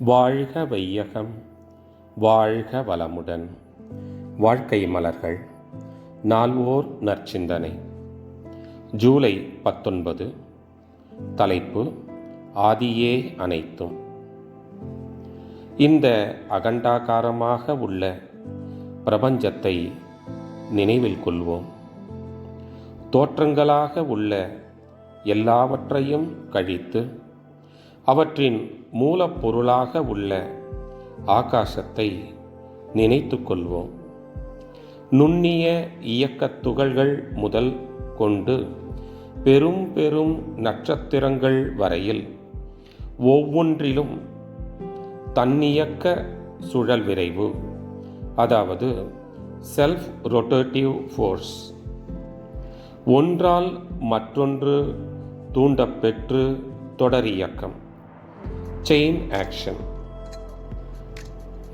வாழ்க வையகம், வாழ்க வளமுடன். வாழ்க்கை மலர்கள். நால்வோர் நற்சிந்தனை. ஜூலை 19. தலைப்பு: ஆதியே அனைத்தும். இந்த அகண்டாகாரமாக உள்ள பிரபஞ்சத்தை நினைவில் கொள்வோம். தோற்றங்களாக உள்ள எல்லாவற்றையும் கழித்து அவற்றின் மூலப்பொருளாக உள்ள ஆகாசத்தை நினைத்து கொள்வோம். நுண்ணிய இயக்கத் துகள்கள் முதல் கொண்டு பெரும் பெரும் நட்சத்திரங்கள் வரையில் ஒவ்வொன்றிலும் தன்னியக்க சுழல் விரைவு, அதாவது செல்ஃப் ரொட்டேட்டிவ் ஃபோர்ஸ், ஒன்றால் மற்றொன்று தூண்டப்பெற்று தொடரியக்கம், செயின் ஆக்ஷன்,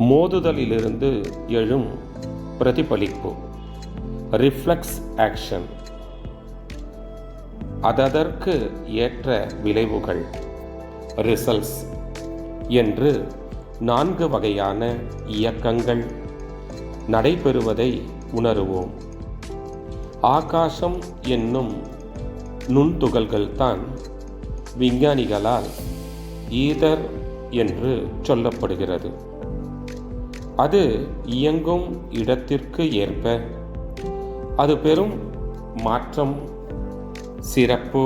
மோதுதலிலிருந்து எழும் பிரதிபலிப்பு, ரிஃப்ளெக்ஸ் ஆக்ஷன், அதற்கு ஏற்ற விளைவுகள், ரிசல்ட்ஸ் என்று 4 வகையான இயக்கங்கள் நடைபெறுவதை உணருவோம். ஆகாசம் என்னும் நுண்துகள்கள்தான் விஞ்ஞானிகளால் ஈதர் என்று சொல்லப்படுகிறது. அது இயங்கும் இடத்திற்கு ஏற்ப அது பெரும் மாற்றம், சிறப்பு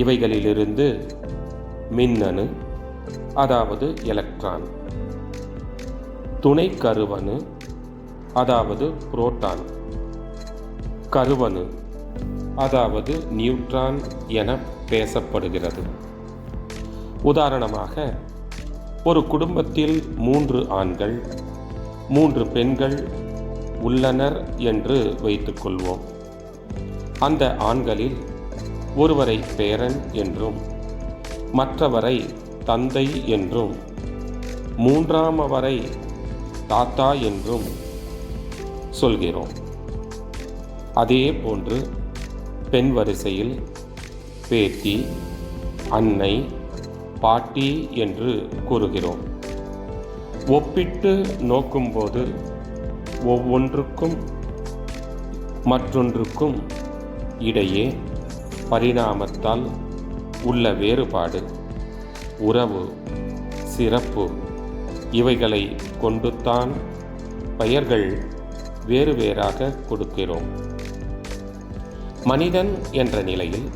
இவைகளிலிருந்து மின்னணு, அதாவது எலக்ட்ரான், துணை கருவணு, அதாவது புரோட்டான், கருவணு, அதாவது நியூட்ரான் என பேசப்படுகிறது. உதாரணமாக, ஒரு குடும்பத்தில் 3 ஆண்கள் 3 பெண்கள் உள்ளனர் என்று வைத்துக்கொள்வோம். அந்த ஆண்களில் ஒருவரை பேரன் என்றும், மற்றவரை தந்தை என்றும், 3ஆமவரை தாத்தா என்றும் சொல்கிறோம். அதே போன்று பெண் வரிசையில் பேத்தி, அன்னை, பாட்டி என்று கூறுகிறோம். ஒப்பிட்டு நோக்கும்போது ஒவ்வொன்றுக்கும் மற்றொன்றுக்கும் இடையே பரிணாமத்தால் உள்ள வேறுபாடு, உறவு, சிறப்பு இவைகளை கொண்டுத்தான் பெயர்கள் வேறு வேறாக கொடுக்கிறோம். மனிதன் என்ற நிலையில்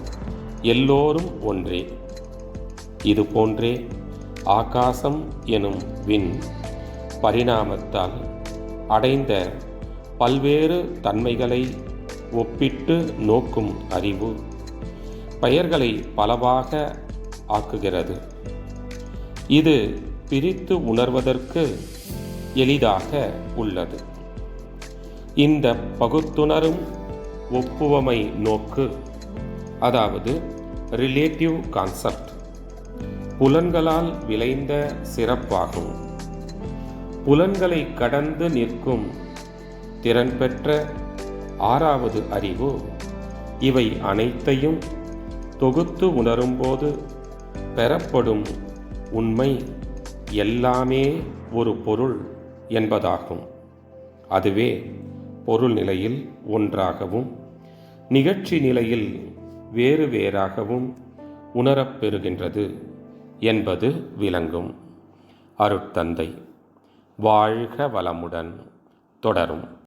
எல்லோரும் ஒன்றே. இது போன்றே ஆகாசம் எனும் விண் பரிணாமத்தால் அடைந்த பல்வேறு தன்மைகளை ஒப்பிட்டு நோக்கும் அறிவு பெயர்களை பலவாக ஆக்குகிறது. இது பிரித்து உணர்வதற்கு எளிதாக உள்ளது. இந்த பகுத்துணரும் ஒப்புவமை நோக்கு, அதாவது ரிலேட்டிவ் கான்செப்ட், புலன்களால் விளைந்த சிறப்பாகும். புலன்களை கடந்து நிற்கும் திறன் பெற்ற 6வது அறிவு இவை அனைத்தையும் தொகுத்து உணரும்போது பெறப்படும் உண்மை எல்லாமே ஒரு பொருள் என்பதாகும். அதுவே பொருள் நிலையில் ஒன்றாகவும் நிகழ்ச்சி நிலையில் வேறு வேறாகவும் உணரப்பெறுகின்றது என்பது விளங்கும். அருட்தந்தை. வாழ்க வளமுடன். தொடரும்.